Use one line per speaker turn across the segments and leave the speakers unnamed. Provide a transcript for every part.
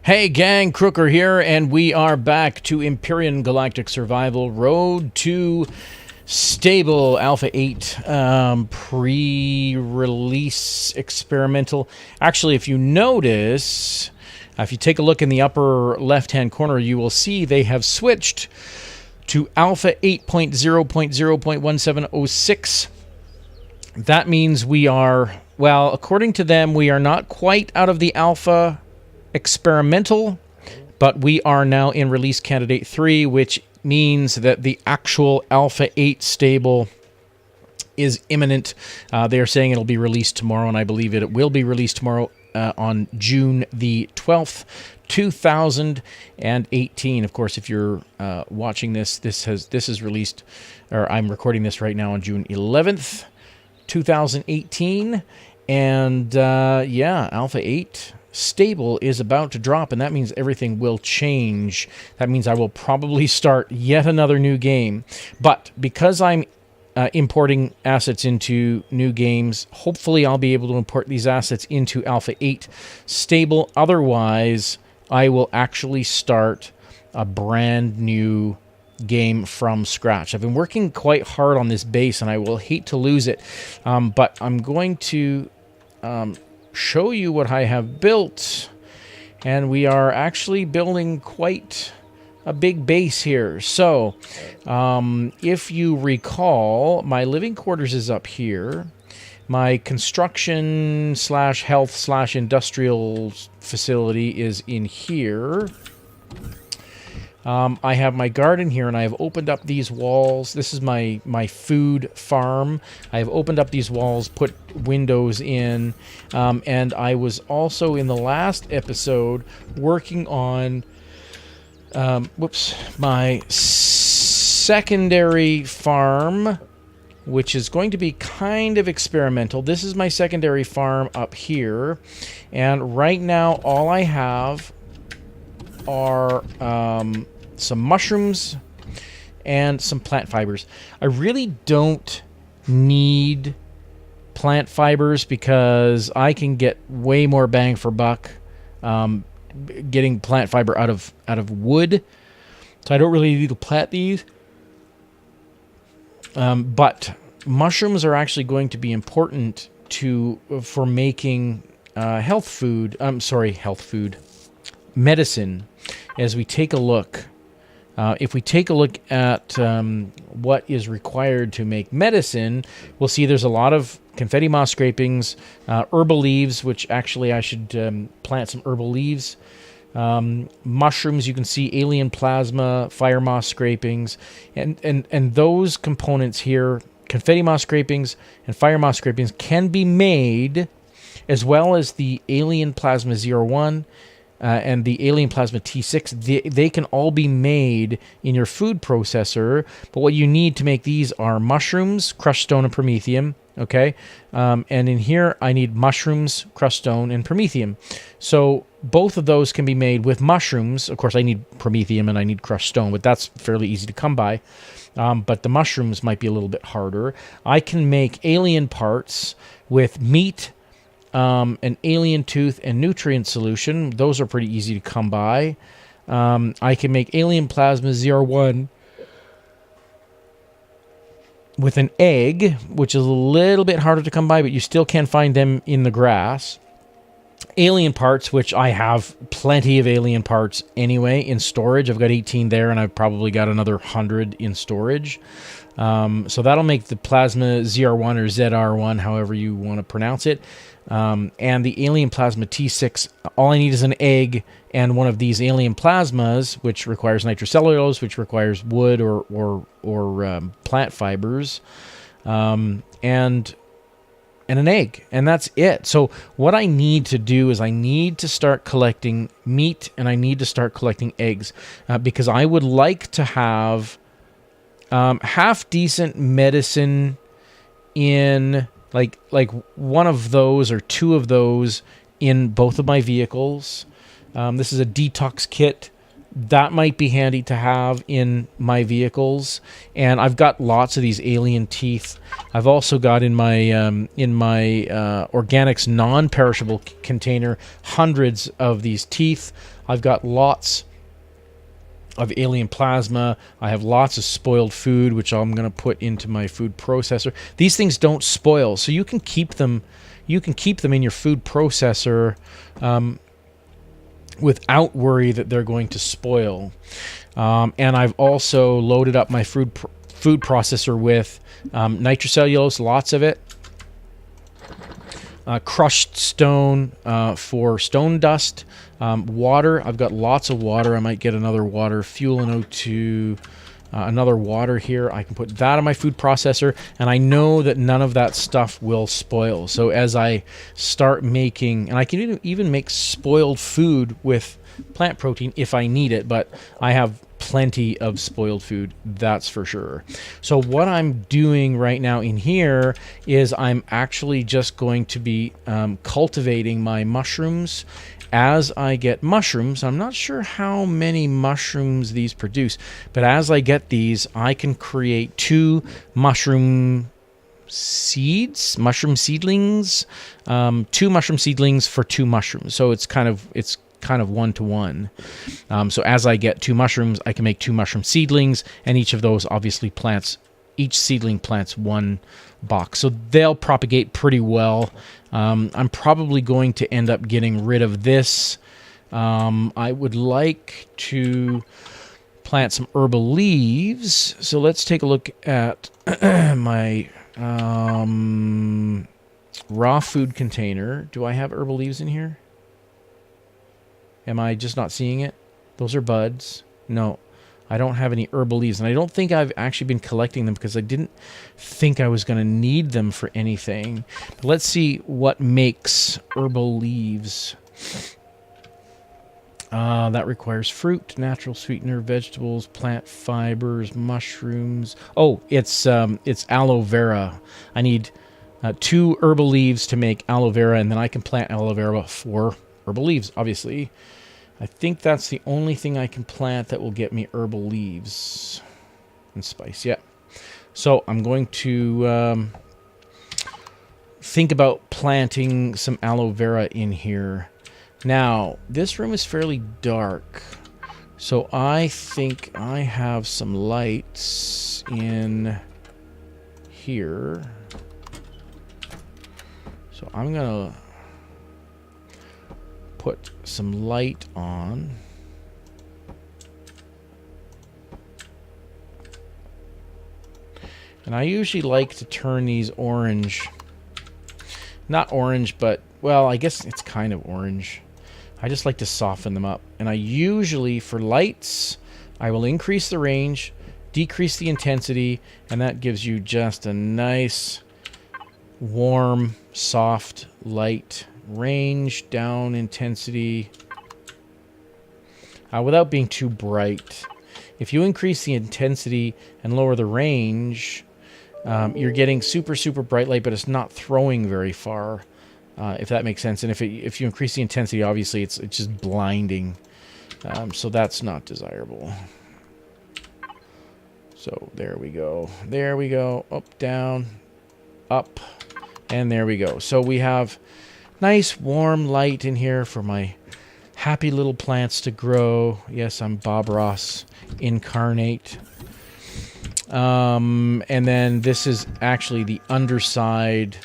Hey gang, Crooker here, and we are back to Empyrion Galactic Survival Road to Stable Alpha 8 pre-release experimental. Actually, if you notice, if you take a look in the upper left-hand corner, you will see they have switched to Alpha 8.0.0.1706. That means we are, well, according to them, we are not quite out of the Alpha experimental, but we are now in release candidate 3, which means that the actual Alpha 8 stable is imminent. They are saying it'll be released tomorrow, and I believe it will be released tomorrow on June the 12th, 2018. Of course, if you're watching this, this is released, or I'm recording this right now on June 11th, 2018, and yeah, Alpha 8 stable is about to drop, and that means everything will change. That means I will probably start yet another new game. But because I'm importing assets into new games, hopefully I'll be able to import these assets into Alpha 8 stable. Otherwise, I will actually start a brand new game from scratch. I've been working quite hard on this base, and I will hate to lose it. But I'm going to show you what I have built, and we are actually building quite a big base here. So if you recall, my living quarters is up here, my construction slash health slash industrial facility is in here. I have my garden here, and I have opened up these walls. This is my food farm. I have opened up these walls, put windows in, and I was also in the last episode working on my secondary farm, which is going to be kind of experimental. This is my secondary farm up here, and right now all I have are some mushrooms and some plant fibers. I really don't need plant fibers because I can get way more bang for buck getting plant fiber out of wood. So I don't really need to plant these. But mushrooms are actually going to be important for making health food. Medicine. As we take a look, if we take a look at what is required to make medicine, we'll see there's a lot of confetti moss scrapings, herbal leaves, which actually I should plant some herbal leaves. Mushrooms, you can see alien plasma, fire moss scrapings, and those components here, confetti moss scrapings and fire moss scrapings, can be made, as well as the alien plasma 01 and the alien plasma T6. They can all be made in your food processor, but what you need to make these are mushrooms, crushed stone, and promethium. Okay, and in here I need mushrooms, crushed stone, and promethium. So both of those can be made with mushrooms. Of course, I need promethium and I need crushed stone, but that's fairly easy to come by. But the mushrooms might be a little bit harder. I can make alien parts with meat, an alien tooth, and nutrient solution. Those are pretty easy to come by. I can make alien plasma 01 with an egg, which is a little bit harder to come by, but you still can find them in the grass. Alien parts, which I have plenty of alien parts anyway in storage. I've got 18 there, and I've probably got another 100 in storage. So that'll make the plasma ZR1 or ZR1, however you want to pronounce it. And the alien plasma T6, all I need is an egg and one of these alien plasmas, which requires nitrocellulose, which requires wood or plant fibers, and an egg, and that's it. So what I need to do is I need to start collecting meat, and I need to start collecting eggs, because I would like to have half-decent medicine in like one of those or two of those in both of my vehicles. This is a detox kit that might be handy to have in my vehicles. And I've got lots of these alien teeth. I've also got in my organics non-perishable container hundreds of these teeth. I've got lots of alien plasma. I have lots of spoiled food, which I'm going to put into my food processor. These things don't spoil, so you can keep them. You can keep them in your food processor without worry that they're going to spoil. And I've also loaded up my food processor with nitrocellulose, lots of it. Crushed stone for stone dust. Water, I've got lots of water. I might get another water, fuel and O2, another water here. I can put that on my food processor, and I know that none of that stuff will spoil. So as I start making, and I can even make spoiled food with plant protein if I need it, but I have plenty of spoiled food, that's for sure. So what I'm doing right now in here is I'm actually just going to be cultivating my mushrooms. As I get mushrooms, I'm not sure how many mushrooms these produce, but as I get these, I can create 2 mushroom seedlings, 2 mushroom seedlings for 2 mushrooms. So it's kind of 1-to-1. So as I get 2 mushrooms, I can make 2 mushroom seedlings, and each of those obviously each seedling plants 1 box. So they'll propagate pretty well. I'm probably going to end up getting rid of this. I would like to plant some herbal leaves. So let's take a look at my raw food container. Do I have herbal leaves in here? Am I just not seeing it? Those are buds. No, I don't have any herbal leaves. And I don't think I've actually been collecting them because I didn't think I was going to need them for anything. But let's see what makes herbal leaves. That requires fruit, natural sweetener, vegetables, plant fibers, mushrooms. Oh, it's aloe vera. I need 2 herbal leaves to make aloe vera, and then I can plant aloe vera for herbal leaves, obviously. I think that's the only thing I can plant that will get me herbal leaves and spice. Yeah. So I'm going to think about planting some aloe vera in here. Now, this room is fairly dark, so I think I have some lights in here. So I'm going to put some light on. And I usually like to turn these orange. Not orange, but, well, I guess it's kind of orange. I just like to soften them up. And I usually, for lights, I will increase the range, decrease the intensity, and that gives you just a nice, warm, soft light. Range, down intensity, without being too bright. If you increase the intensity and lower the range, you're getting super, super bright light, but it's not throwing very far, if that makes sense. And if you increase the intensity, obviously it's just blinding. So that's not desirable. So there we go. There we go. Up, down, up, and there we go. So we have nice warm light in here for my happy little plants to grow. Yes, I'm Bob Ross incarnate. And then this is actually the underside.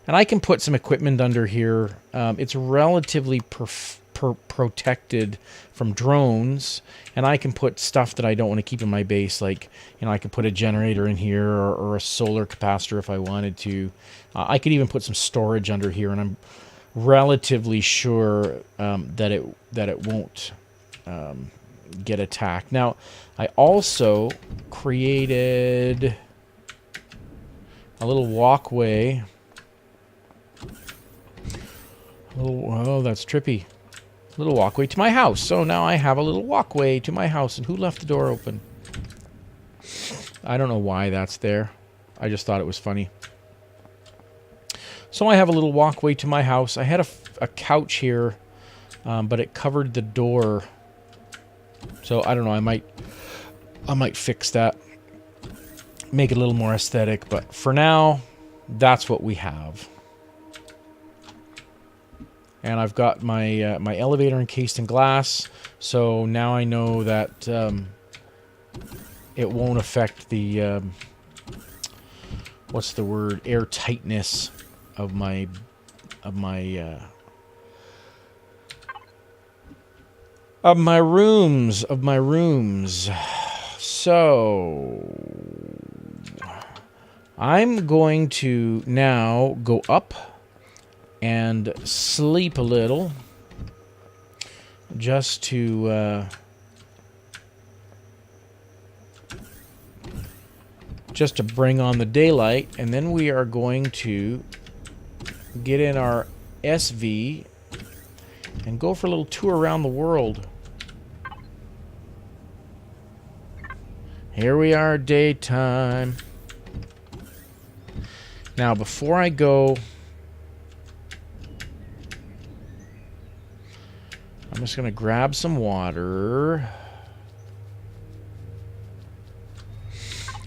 And I can put some equipment under here. It's relatively protected from drones. And I can put stuff that I don't want to keep in my base. Like, I could put a generator in here or a solar capacitor if I wanted to. I could even put some storage under here, and I'm relatively sure that it won't get attacked. Now, I also created a little walkway. Oh, that's trippy. A little walkway to my house. So now I have a little walkway to my house. And who left the door open? I don't know why that's there. I just thought it was funny. So I have a little walkway to my house. I had a couch here, but it covered the door. So I don't know. I might fix that, make it a little more aesthetic. But for now, that's what we have. And I've got my my elevator encased in glass, so now I know that it won't affect the what's the word, air tightness of my rooms. So I'm going to now go up and sleep a little, just to bring on the daylight, and then we are going to get in our SV and go for a little tour around the world. Here we are, daytime. Now, before I go, I'm just going to grab some water.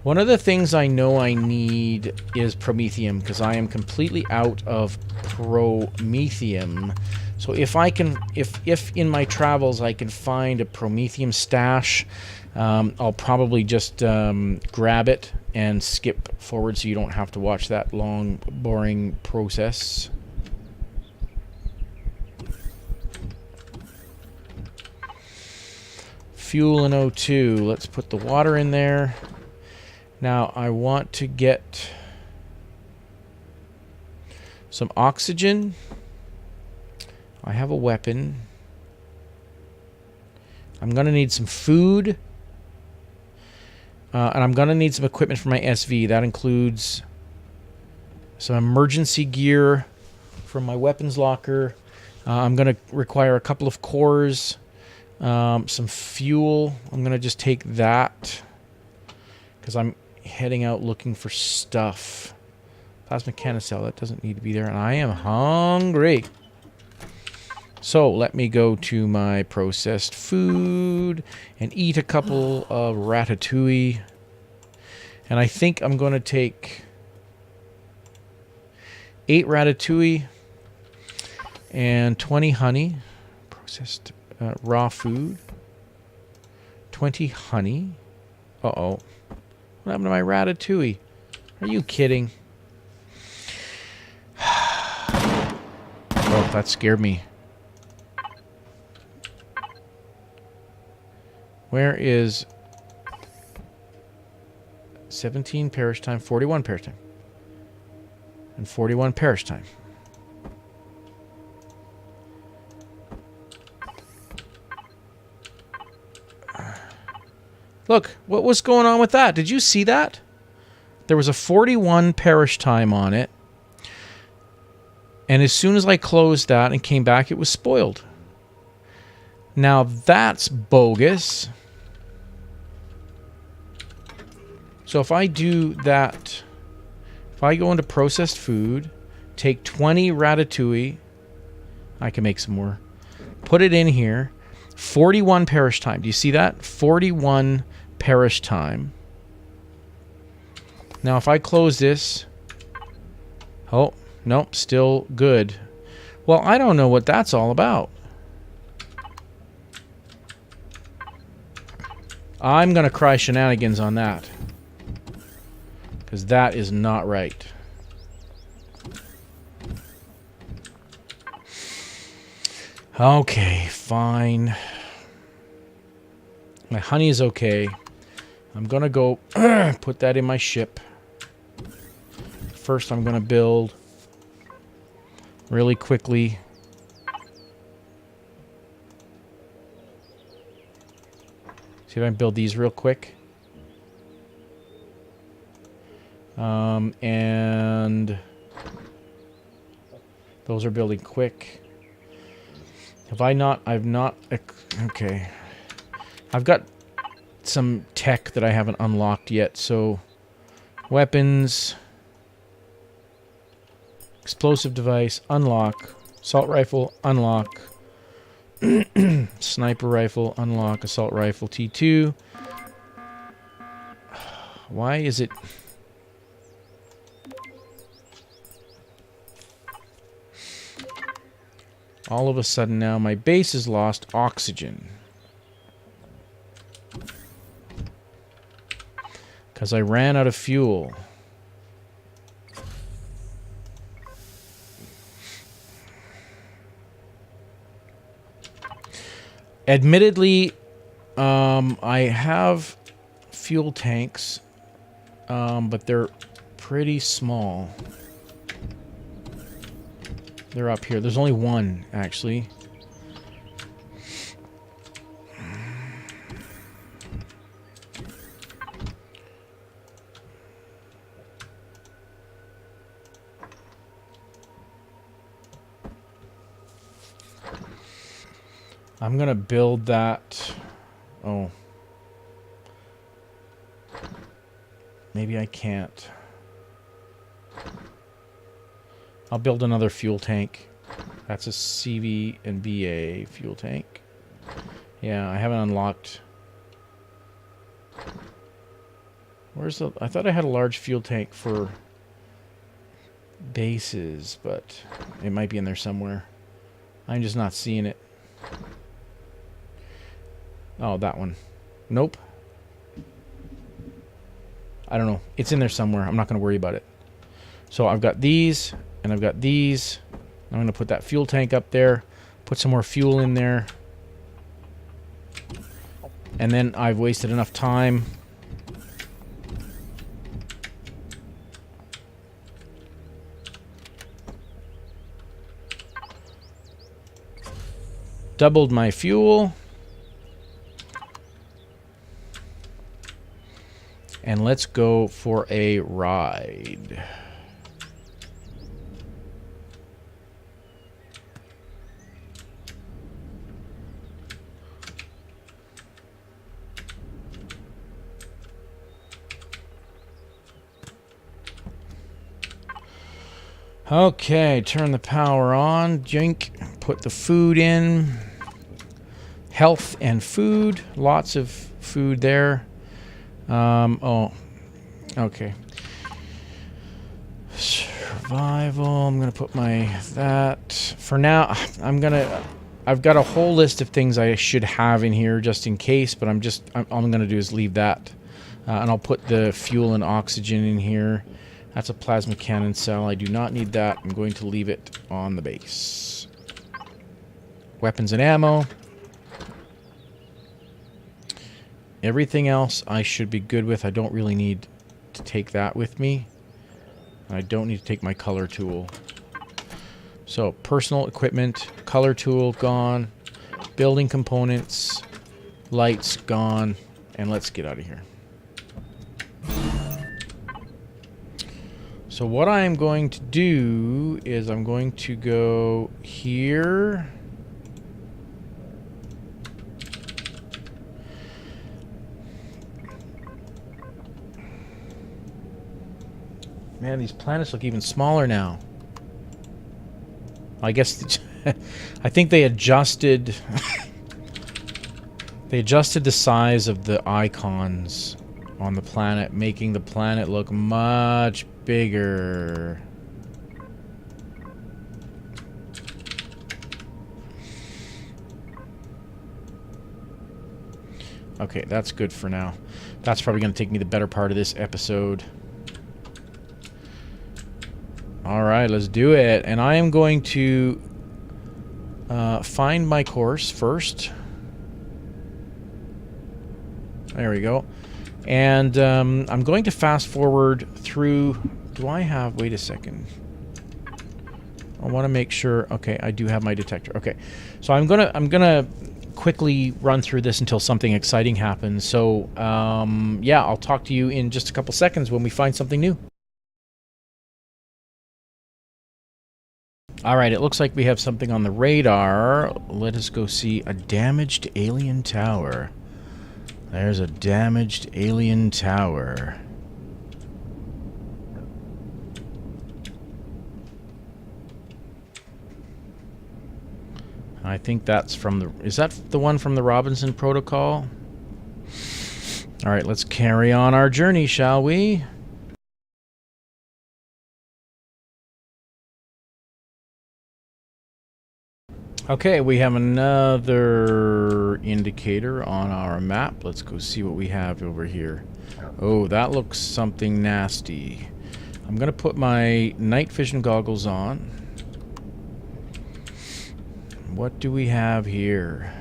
One of the things I know I need is promethium, because I am completely out of promethium. So if I can, if in my travels I can find a promethium stash, I'll probably just grab it and skip forward so you don't have to watch that long, boring process. Fuel and O2. Let's put the water in there. Now I want to get some oxygen. I have a weapon. I'm going to need some food. And I'm going to need some equipment for my SV. That includes some emergency gear from my weapons locker. I'm going to require a couple of cores. Some fuel. I'm going to just take that because I'm heading out looking for stuff. Plasma canicel, that doesn't need to be there. And I am hungry. So let me go to my processed food and eat a couple of ratatouille. And I think I'm going to take 8 ratatouille and 20 honey. Processed raw food. 20 honey. Uh-oh. What happened to my ratatouille? Are you kidding? Oh, that scared me. Where is 17 perish time, 41 perish time, and 41 perish time? Look, what was going on with that? Did you see that? There was a 41 perish time on it. And as soon as I closed that and came back, it was spoiled. Now that's bogus. So if I do that, if I go into processed food, take 20 ratatouille, I can make some more, put it in here, 41 perish time. Do you see that? 41 perish time. Now if I close this, oh, nope, still good. Well, I don't know what that's all about. I'm going to cry shenanigans on that. Because that is not right. Okay, fine. My honey is okay. I'm going to go put that in my ship. First, I'm going to build really quickly. See if I can build these real quick. And those are building quick. I've not, okay. I've got some tech that I haven't unlocked yet, so weapons, explosive device, unlock, assault rifle, unlock, Sniper rifle, unlock, assault rifle, T2. Why is it... All of a sudden now my base has lost oxygen. Because I ran out of fuel. Admittedly, I have fuel tanks, but they're pretty small. They're up here. There's only one, actually. I'm gonna build that. Oh. Maybe I can't. I'll build another fuel tank. That's a CV and BA fuel tank. Yeah, I haven't unlocked. Where's the... I thought I had a large fuel tank for bases, but it might be in there somewhere. I'm just not seeing it. Oh, that one. Nope. I don't know. It's in there somewhere. I'm not going to worry about it. So I've got these, and I've got these. I'm going to put that fuel tank up there. Put some more fuel in there. And then I've wasted enough time. Doubled my fuel. And let's go for a ride. Okay, turn the power on. Jink, put the food in. Health and food. Lots of food there. Oh, okay. Survival. I'm gonna put that for now. I've got a whole list of things I should have in here just in case, but all I'm gonna do is leave that, and I'll put the fuel and oxygen in here. That's a plasma cannon cell. I do not need that. I'm going to leave it on the base. Weapons and ammo. Everything else I should be good with. I don't really need to take that with me. I don't need to take my color tool. So, personal equipment, color tool, gone. Building components, lights, gone. And let's get out of here. So what I'm going to do is I'm going to go here. Man, these planets look even smaller now. I guess I think they adjusted they adjusted the size of the icons on the planet, making the planet look much bigger. Okay, that's good for now. That's probably going to take me the better part of this episode. Alright, let's do it. And I am going to find my course first. There we go. And I'm going to fast forward through... Do I have... Wait a second. I want to make sure... Okay, I do have my detector. Okay. So I'm gonna quickly run through this until something exciting happens. So, yeah, I'll talk to you in just a couple seconds when we find something new. Alright, it looks like we have something on the radar. Let us go see a damaged alien tower. There's a damaged alien tower. I think that's from the... Is that the one from the Robinson Protocol? All right, let's carry on our journey, shall we? Okay, we have another indicator on our map. Let's go see what we have over here. Oh, that looks something nasty. I'm going to put my night vision goggles on. What do we have here?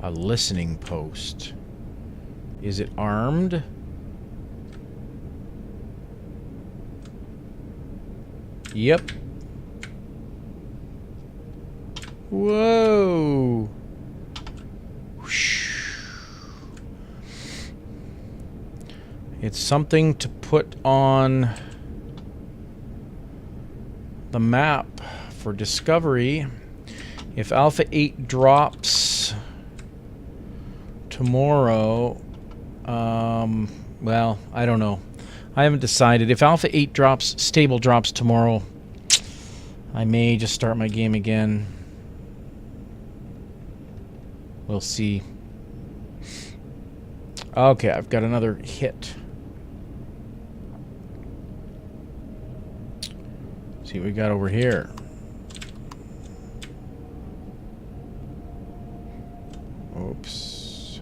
A listening post. Is it armed? Yep. Whoa. It's something to put on the map for discovery. If Alpha 8 drops tomorrow, well, I don't know. I haven't decided. If Alpha 8 drops, stable drops tomorrow, I may just start my game again. We'll see. Okay, I've got another hit. See what we got over here. Oops.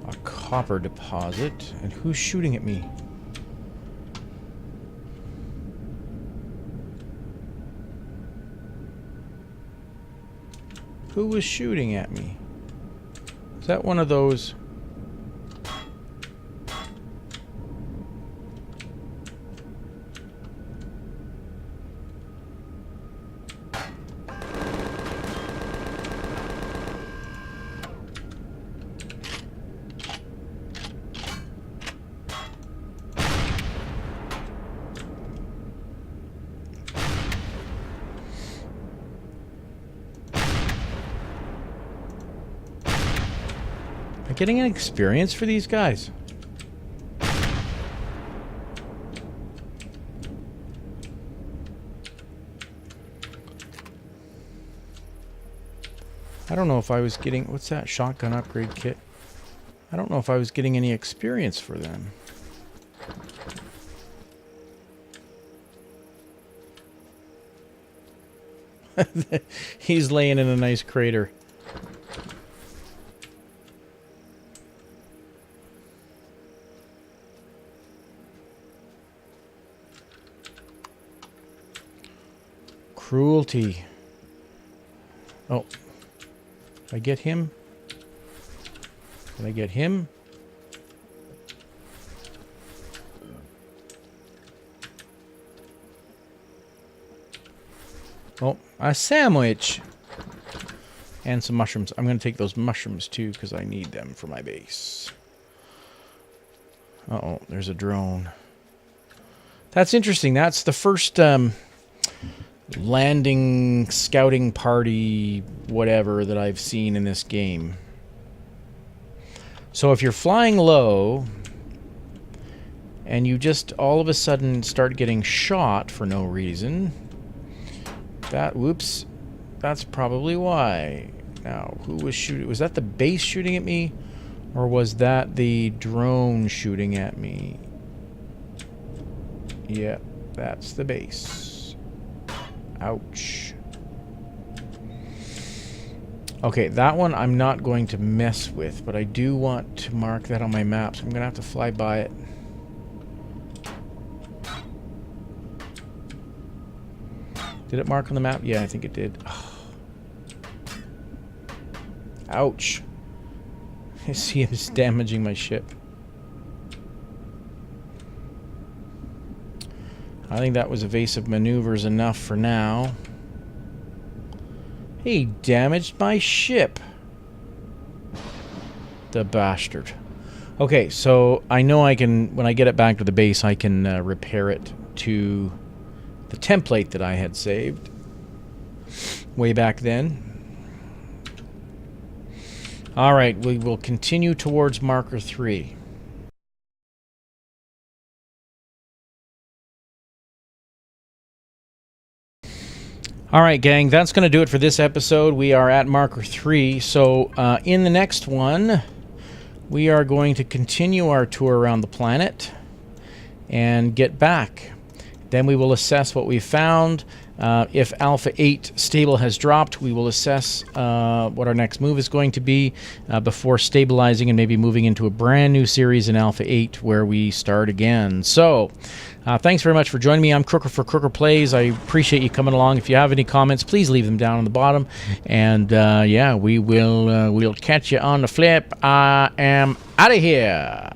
A copper deposit. And who's shooting at me? Who was shooting at me? Is that one of those? Am I getting an experience for these guys? I don't know if I was getting... What's that? Shotgun upgrade kit? I don't know if I was getting any experience for them. He's laying in a nice crater. Cruelty. Oh. Did I get him? Did I get him? Oh, a sandwich! And some mushrooms. I'm going to take those mushrooms too because I need them for my base. Uh-oh, there's a drone. That's interesting. That's the first landing, scouting party, whatever, that I've seen in this game. So if you're flying low and you just all of a sudden start getting shot for no reason, whoops, that's probably why. Now, who was shooting? Was that the base shooting at me? Or was that the drone shooting at me? Yeah, that's the base. Ouch. Okay, that one I'm not going to mess with, but I do want to mark that on my map, so I'm going to have to fly by it. Did it mark on the map? Yeah, I think it did. Oh. Ouch. I see him damaging my ship. I think that was evasive maneuvers enough for now. He damaged my ship. The bastard. Okay, so I know I can, when I get it back to the base, I can repair it to the template that I had saved way back then. Alright, we will continue towards marker 3. All right, gang, that's going to do it for this episode. We are at marker 3. So in the next one, we are going to continue our tour around the planet and get back. Then we will assess what we found. If Alpha 8 stable has dropped, we will assess what our next move is going to be before stabilizing and maybe moving into a brand new series in Alpha 8 where we start again. So thanks very much for joining me. I'm Crooker for Crooker Plays. I appreciate you coming along. If you have any comments, please leave them down on the bottom. And yeah, we'll catch you on the flip. I am out of here.